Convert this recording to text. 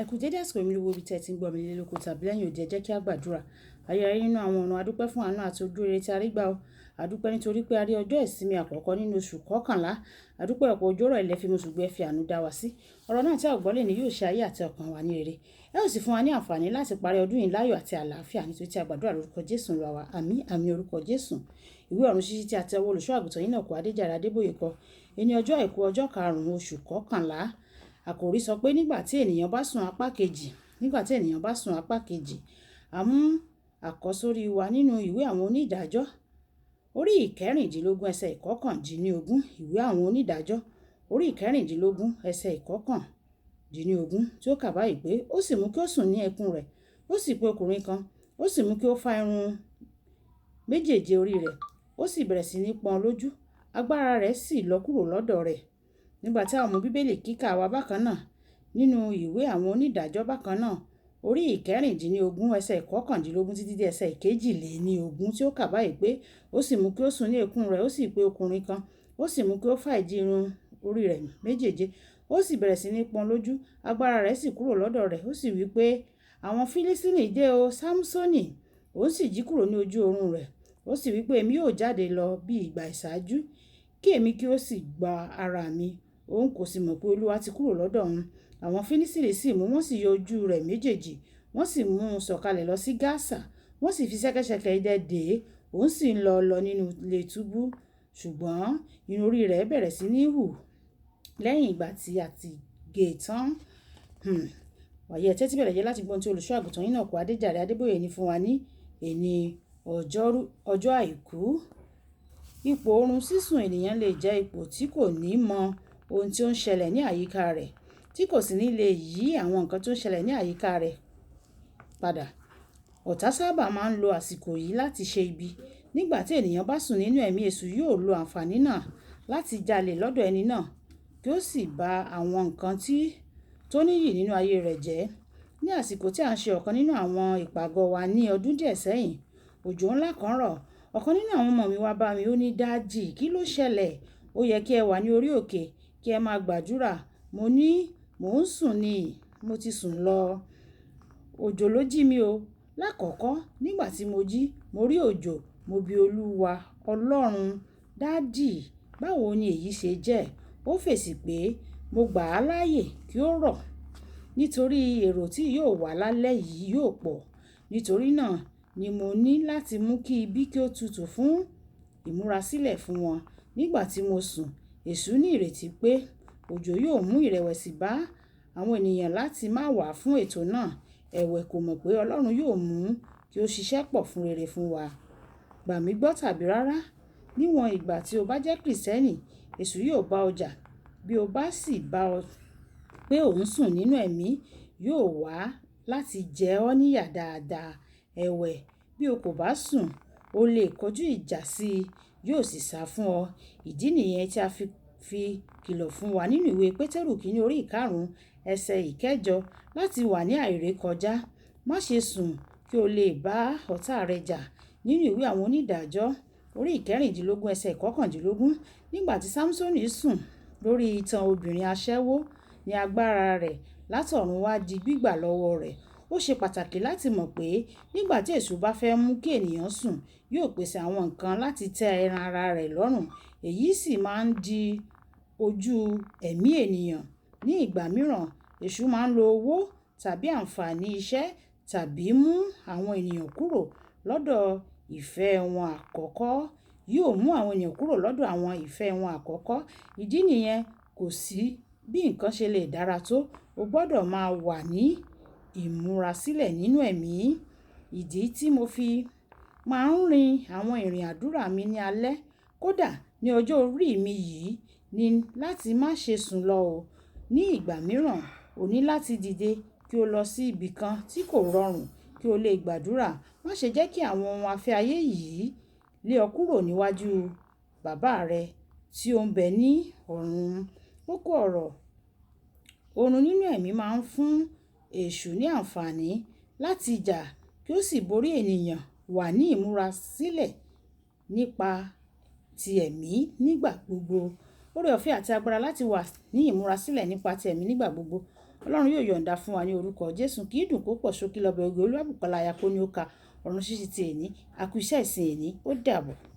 Ẹ kú dédé àsìkò mi lówó ibi tẹ́ ti ń gbọ́ mi lé lóko tàbí lẹ́yìn òde, ẹ jẹ́ kí a gbàdúrà. Ayérayé nínú àwọn ọ̀run, a dúpẹ́ fún àánú àti ojú rere tí a rí gbà o. A dúpẹ́ nítorí pé a rí ọjọ́ ìsinmi àkọ́kọ́ nínú oṣù kọkànlá. A dúpẹ́ ọ̀pọ̀ òjò rọ̀ ilẹ̀ fi mú ṣùgbọ́n ẹ fi àánú dá wa sí. Ọ̀rọ̀ náà tí a gbọ́ lè ní yóò ṣe ayé àti ọkàn wa ní rere. Ẹ ó sì fún wa ní àǹfààní láti parí ọdún yìí láyọ̀ àti àlàáfíà nítorí tí a gbàdúrà lórúkọ Jésù Olúwa wa. Àmín àmín orúkọ Jésù. Ìwé ọ̀run ṣíṣí tí a tẹ ọwọ́ olùṣọ́ àgùntàn Enoch Adeboye kọ. Ẹni ọjọ́ àìkú ọjọ́ karùn-ún oṣù kọkànlá. Àkòrí sọ pé nígbà tí ènìyàn bá sùn apá kejì. Nígbà tí ènìyàn bá sùn apá kejì. A mú àkọ́sórí wa nínú ìwé àwọn onídàájọ́ orí ìkẹrìndínlógún ẹsẹ̀ ìkọkàndínlógún. Ìwé àwọn onídàájọ́ orí ìkẹrìndínlógún ẹsẹ̀ ìkọkàndínlógún tí ó kà báyìí pé ó sì mú kí ó sùn ní ẹkún rẹ̀, ó sì pe ọkùnrin kan, ó sì mú kí ó fá irun méjèèje orí rẹ̀, ó sì bẹ̀rẹ̀ sí ní pọ́n lójú, agbára rẹ̀ sì lọ kúrò lọ́dọ̀ rẹ̀. Nígbà tí a mú bíbélì kíkà wa bákan náà nínú ìwé àwọn onídàájọ́ bákan náà orí ìkẹrìndínlógún ẹsẹ̀ ìkọkàndínlógún títí dé ẹsẹ̀ ìkejìléníogún tí ó kà báyìí pé ó sì mú kí ó sùn ní ẹkún rẹ̀, ó sì pe ọkùnrin kan, ó sì mú kí ó fá ìdí irun orí rẹ̀ méjèèje, ó sì bẹ̀rẹ̀ sí ní pọ́n lójú, agbára rẹ̀ sì kúrò lọ́dọ̀ rẹ̀. Ó sì wí pé àwọn Fílístínì dé o, Sámsónì. Ó sì jí kúrò ní ojú oorun rẹ̀. Ó sì wí pé èmi yóò jáde lọ bí ìgbà ìṣáájú, kí èmi kí ó sì gba ara mi. Òun kò sì mọ̀ pé Olúwa ti kúrò lọ́dọ̀ òun. Àwọn Fílístínì sì mú, wọ́n sì yọ ojú rẹ̀ méjèèjì, wọ́n sì mú un sọ̀kalẹ̀ lọ sí Gásà, wọ́n sì fi ṣẹ́kẹ́ṣẹkẹ̀ idẹ dè é. Òun sì ń lọ nínú ilé túbú, ṣùgbọ́n irun orí rẹ̀ bẹ̀rẹ̀ sí ní hù lẹ́yìn ìgbà tí a ti gé e tán. Wàyí ẹ tẹ́tí bẹ̀rẹ̀ jẹ́ láti gbọ́n tí olùṣọ́ àgùntàn Enoch Adeboye ní fún wa ní èní ọjọ́ àìkú. Ipò oorun sísùn ènìyàn lè jẹ́ ipò tí kò ní mọ ohun tí ó ń ṣẹlẹ̀ ní àyíká rẹ̀, tí kò sì ní lè yí àwọn nǹkan tó ń ṣẹlẹ̀ ní àyíká rẹ̀ padà. Ọ̀tá sábà máa ń lo àsìkò yìí láti ṣe ibi. Nígbà tí ènìyàn bá sùn nínú ẹ̀mí, èṣù yóò lo àǹfààní náà láti jalè lọ́dọ̀ ẹni náà kí ó sì ba àwọn nǹkan tó níyì nínú ayé rẹ̀ jẹ́. Ní àsìkò tí à ń ṣe ọ̀kan nínú àwọn ìpàgọ́ wa ní ọdún díẹ̀ sẹ́yìn, òjò ńlá kan rọ̀. Ọ̀kan nínú àwọn ọmọ mi wá bá mi, ó ní, "Dáàdì, kí ló ṣẹlẹ̀? Ó yẹ kí ẹ wà ní orí òkè kí ẹ máa gbàdúrà." Mo ní, "Mò ń sùn ni, mo ti sùn lọ. Òjò ló jí mi o." Lákọ̀ọ́kọ́ nígbà tí mo jí, mo rí òjò, mo bi Olúwa Ọlọ́run, "Dáàdì, báwo ni èyí ṣe jẹ́?" Ó fèsì pé mo gbà á láàyè kí ó rọ̀ nítorí èrò tí yóò wá lálẹ́ yìí yóò pọ̀. Nítorí náà ni mo ní láti mú kí ibi kí ó tutù fún ìmúrasílẹ̀ fún wọn. Nígbà tí mo sùn, èṣù ní ìrètí pé òjò yóò mú ìrẹ̀wẹ̀sì bá àwọn ènìyàn láti má wá fún ètò náà. Ẹ̀wẹ̀ kò mọ̀ pé Ọlọ́run yóò mú kí ó ṣiṣẹ́ pọ̀ fún rere fún wa. Gbà mí gbọ́ tàbí rárá. Níwọ̀n ìgbà tí o bá jẹ́ Krìstẹ́nì, èṣù yóò bá ọ jà. Bí o bá sì bá ọ pé ò ń sùn nínú ẹ̀mí, yóò wá láti jẹ ọ́ níyà dáadáa. Ẹ̀wẹ̀, bí o kò bá sùn, o lè kọjú ìjà sí i, yóò sì sá fún ọ. Ìdí nìyẹn tí a fi kìlọ̀ fún wa nínú ìwé Pétérù kìíní orí ìkarùn-ún ẹsẹ̀ ìkẹjọ láti wà ní àìrékọjá. Má ṣe sùn kí o lè bá ọ̀tá rẹ jà. Nínú ìwé àwọn onídàájọ́ orí ìkẹrìndínlógún ẹsẹ̀ ìkọkàndínlógún, nígbà tí Sámsónì sùn lórí itan obìnrin aṣẹ́wó ní agbára rẹ̀ látọ̀run wá di gbígbà lọ́wọ́ rẹ̀. Ó ṣe pàtàkì láti mọ̀ pé nígbà tí èṣù bá fẹ́ mú kí ènìyàn sùn, yóò pèsè àwọn nǹkan láti tẹ́ ẹran ara rẹ̀ lọ́rùn. Èyí sì máa ń di ojú ẹ̀mí ènìyàn. Ní ìgbà mìíràn, èṣù máa ń lo owó tàbí àǹfààní iṣẹ́ tàbí mú àwọn ènìyàn kúrò lọ́dọ̀ ìfẹ́ wọn àkọ́kọ́. Yóò mú àwọn ènìyàn kúrò lọ́dọ̀ àwọn ìfẹ́ wọn àkọ́kọ́. Ìdí nìyẹn kò sí bí nǹkan ṣe lè dára tó, o gbọ́dọ̀ máa wà ní ìmúrasílẹ̀ nínú ẹ̀mí. Ìdí tí mo fi máa ń rin àwọn ìrìn àdúrà mi ní alẹ́ kódà ní ọjọ́ orí mi yìí ni láti má ṣe sùn lọ o. Ní ìgbà mìíràn, o ní láti dìde kí o lọ sí ibi kan tí kò rọrùn kí o lè gbàdúrà. Má ṣe jẹ́ kí àwọn ohun afẹ́ ayé yìí lé ọ kúrò níwájú bàbá rẹ tí ó ń bẹ ní ọ̀run. Kókó ọ̀rọ̀, oorun nínú ẹ̀mí máa ń fún èṣù ní àǹfààní láti jà kí ó sì borí ènìyàn. Wà ní ìmúrasílẹ̀ nípa ti ẹ̀mí nígbà gbogbo. Oore-ọ̀fẹ́ àti agbára láti wà ní ìmúrasílẹ̀ nípa ti ẹ̀mí nígbà gbogbo. Ọlọ́run yóò yọ̀ǹda fún wa ní orúkọ Jésù. Kì í dùn kó pọ̀ ṣókí lọ́bẹ̀ oge. Olúwàbùkọ́lá aya kó ní ó ka ọ̀run ṣíṣí ti èní. A kú iṣẹ́ ìsìn èní. Ó dàbọ̀.